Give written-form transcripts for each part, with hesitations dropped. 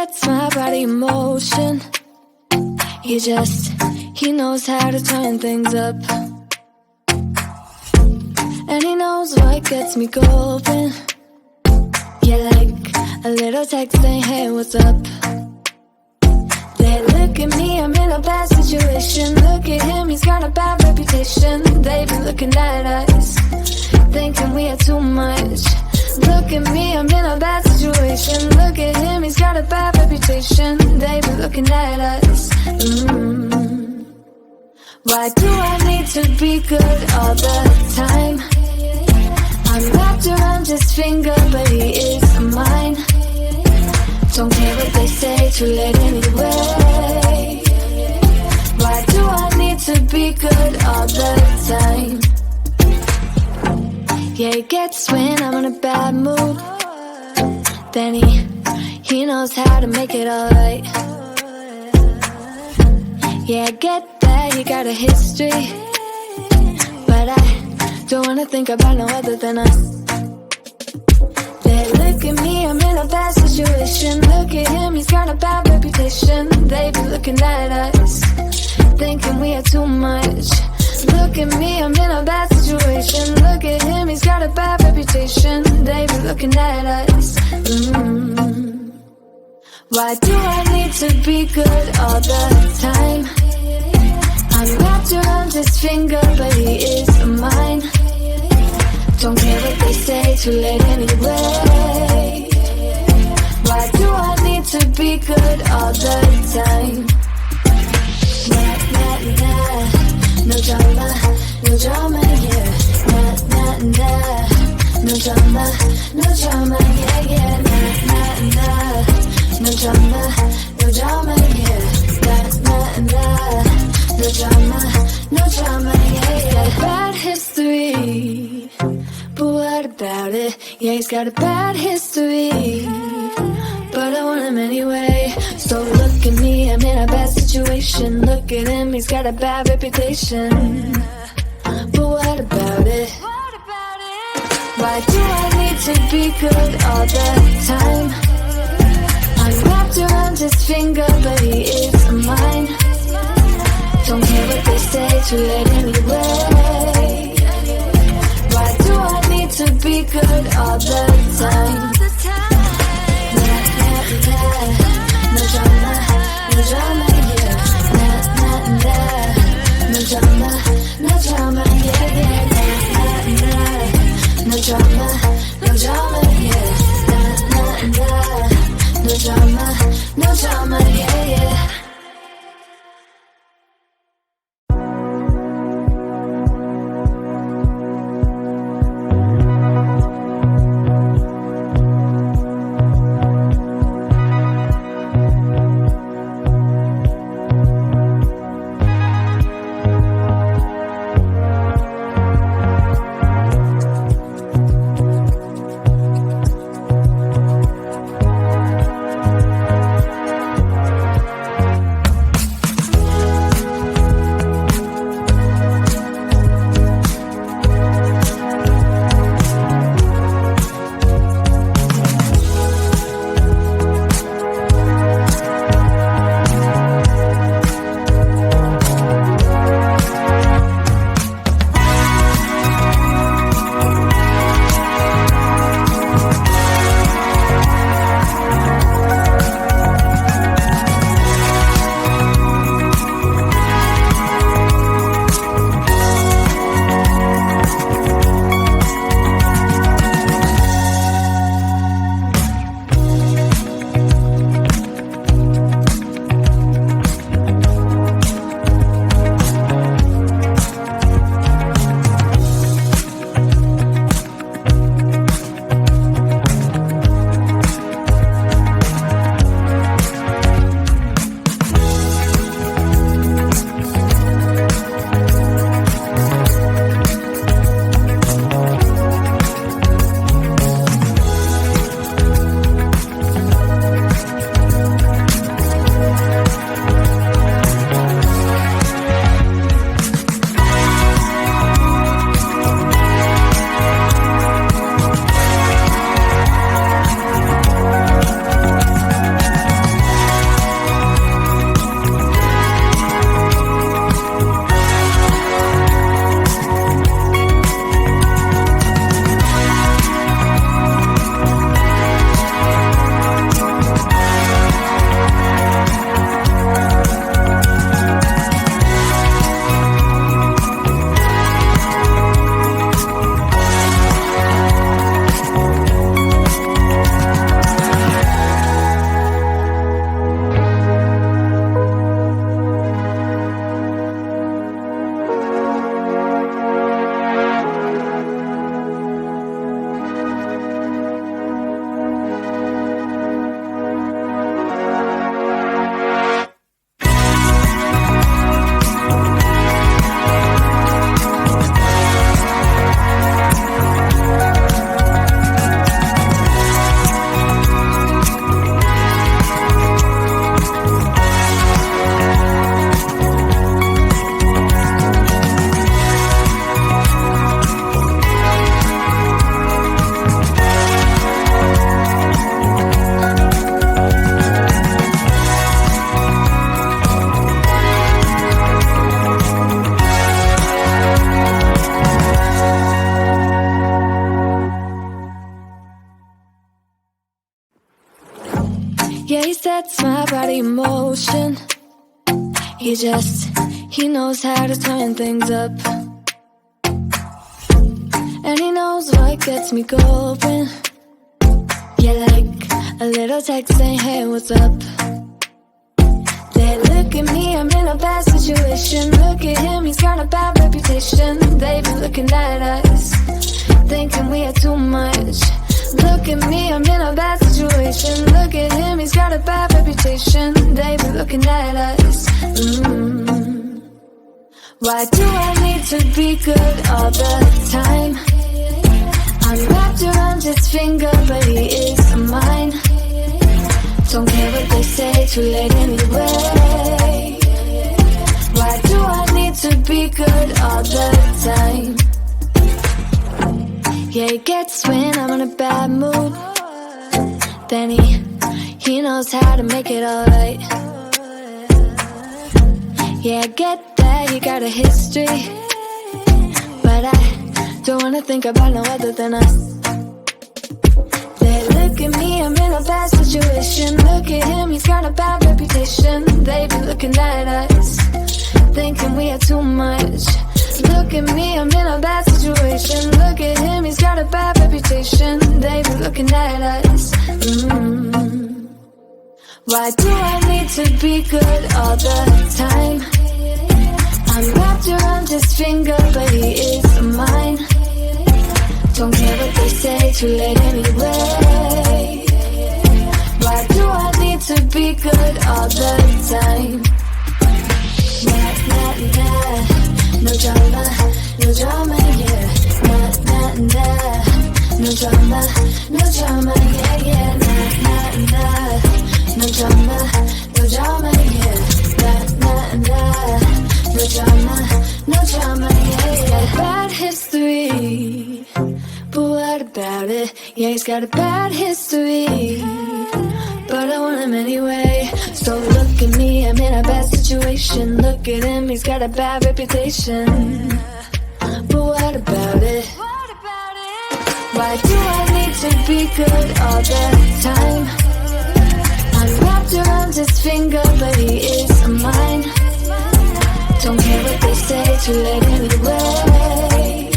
gets my body in motion. He knows how to turn things up. And he knows what gets me going. Yeah, like a little text saying, hey, what's up? They look at me, I'm in a bad situation. Look at him, he's got a bad reputation. They've been looking at us, thinking we are too much. Look at me, I'm in a bad situation. Look at him, he's got a bad reputation. They've been looking at us. Why do I need to be good all the time? I'm wrapped around his finger, but he is mine. Don't care what they say, too late anyway. Why do I need to be good all the time? Yeah, he gets when I'm in a bad mood. Then he knows how to make it alright. Yeah, I get that you got a history, but I don't wanna think about no other than us. They look at me, I'm in a bad situation. Look at him, he's got a bad reputation. They be looking at us, thinking we are too much. Look at me, I'm in a bad situation. Look at him, he's got a bad reputation. They be looking at us. Why do I need to be good all the time? I'm wrapped around his finger, but he is mine. Don't care what they say, too late anyway. Why do I need to be good all the time? Nah, nah, nah. No drama, no drama, yeah. Nah, nah, nah. No drama, no drama, yeah, yeah. Nah, nah, nah. No drama, no drama, yeah. Nah, nah, nah. No drama, no drama, yeah, yeah. Bad history, but what about it? Yeah, he's got a bad history, but I want him anyway. So look at me, I'm in a bad situation. Look at him, he's got a bad reputation, but what about it? Why do I need to be good all the time? I'm wrapped around his finger, but he is mine. Don't care what they say, too late anyway. Why do I need to be good all the time? Nah, nah, nah. No drama, no drama, yeah. Nah, nah, nah. No drama, no drama, yeah, yeah. Nah, nah, nah. No drama, no drama, yeah. Nah, nah, nah. No drama, no drama, yeah, yeah. He knows how to turn things up. And he knows what gets me going. Yeah, like a little text saying, hey, what's up? They look at me, I'm in a bad situation. Look at him, he's got a bad reputation. They be looking at us, thinking we are too much. Look at me, I'm in a bad situation. Look at him, he's got a bad reputation. They be looking at us. Why do I need to be good all the time? I'm wrapped around his finger, but he is mine. Don't care what they say, too late anyway. Why do I need to be good all the time? Yeah, he gets when I'm in a bad mood. Then he knows how to make it alright. Yeah, I get that he got a history, but I don't wanna think about no other than us. They look at me, I'm in a bad situation. Look at him, he's got a bad reputation. They be looking at us, thinking we are too much. Look at me, I'm in a bad situation. Look at him, he's got a bad reputation. They be looking at us. Why do I need to be good all the time? I'm wrapped around his finger, but he is mine. Don't care what they say, too late anyway. Why do I need to be good all the time? Nah, nah, nah. No drama, no drama, yeah. Nah, nah, nah. No drama, no drama, yeah, yeah. Nah, nah, nah. No drama, no drama, yeah. Nah, nah, nah. No drama, no drama, yeah, yeah. Bad history, but what about it? Yeah, he's got a bad history, but I want him anyway. So look at me, I'm in a bad situation. Look at him, he's got a bad reputation, but what about it? Why do I need to be good all the time? I'm wrapped around his finger, but he is mine. Don't care what they say, too late anyway.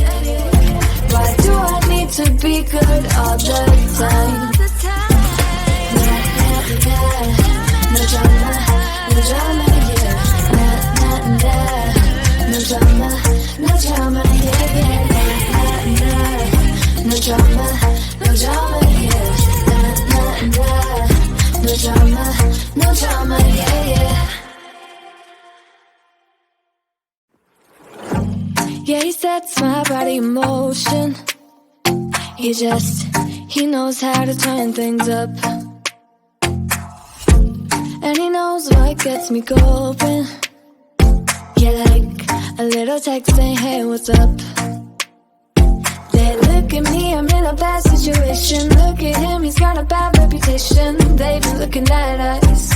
Why do I need to be good all the time? Nah, nah, nah. No drama, no drama, yeah. Nah, nah, nah. No drama, no drama, yeah, yeah. Nah, nah, nah. No drama, no drama, yeah. Nah, nah, nah. No drama, no drama, yeah, yeah. Yeah, he sets my body in motion. He knows how to turn things up. And he knows what gets me going. Yeah, like a little text saying, hey, what's up? They look at me, I'm in a bad situation. Look at him, he's got a bad reputation. They be looking at us,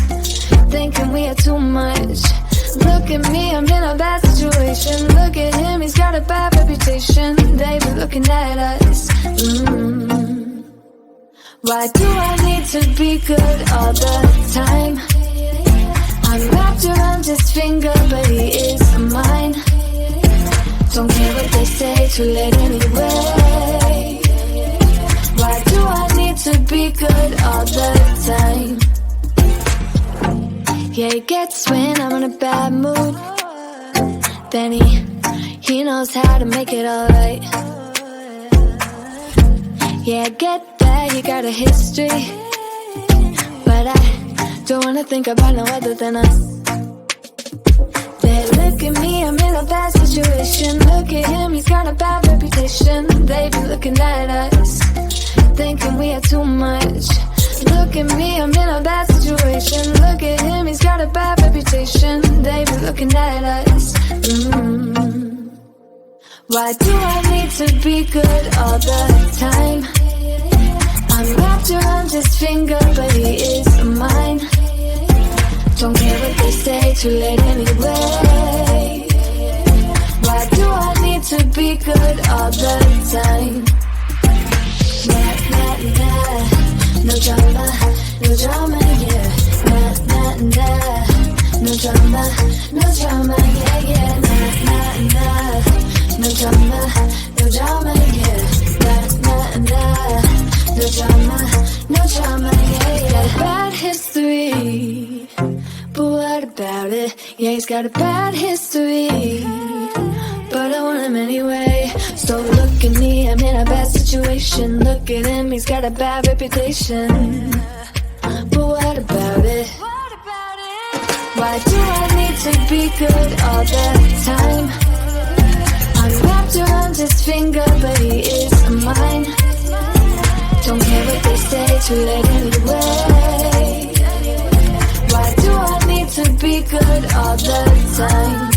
thinking we are too much. Look at me, I'm in a bad situation. Look at him, he's got a bad reputation. They be looking at us. Why do I need to be good all the time? I'm wrapped around his finger, but he is mine. Don't care what they say, too late anyway. Why do I need to be good all the time? Yeah, he gets when I'm in a bad mood. Then he knows how to make it alright. Yeah, I get that he got a history, but I don't wanna think about no other than us. They look at me, I'm in a bad situation. Look at him, he's got a bad reputation. They be looking at us, thinking we are too much. Look at me, I'm in a bad situation. Look at him, he's got a bad reputation. They be looking at us. Why do I need to be good all the time? I'm wrapped around his finger, but he is mine. Don't care what they say, too late anyway. Why do I need to be good all the time? Nah, nah, nah. No drama, yeah. Nah, nah, nah. No drama, no drama, yeah, yeah, nah, nah, nah. No drama, no drama, yeah, nah, nah, nah. No drama, no drama, yeah, yeah. Bad history, but what about it? Yeah, he's got a bad history, but I want him anyway. So look at me, I'm in a bad situation. Look at him, he's got a bad reputation. But what about it? Why do I need to be good all the time? I'm wrapped around his finger, but he is mine. Don't care what they say, too late anyway. Why do I need to be good all the time?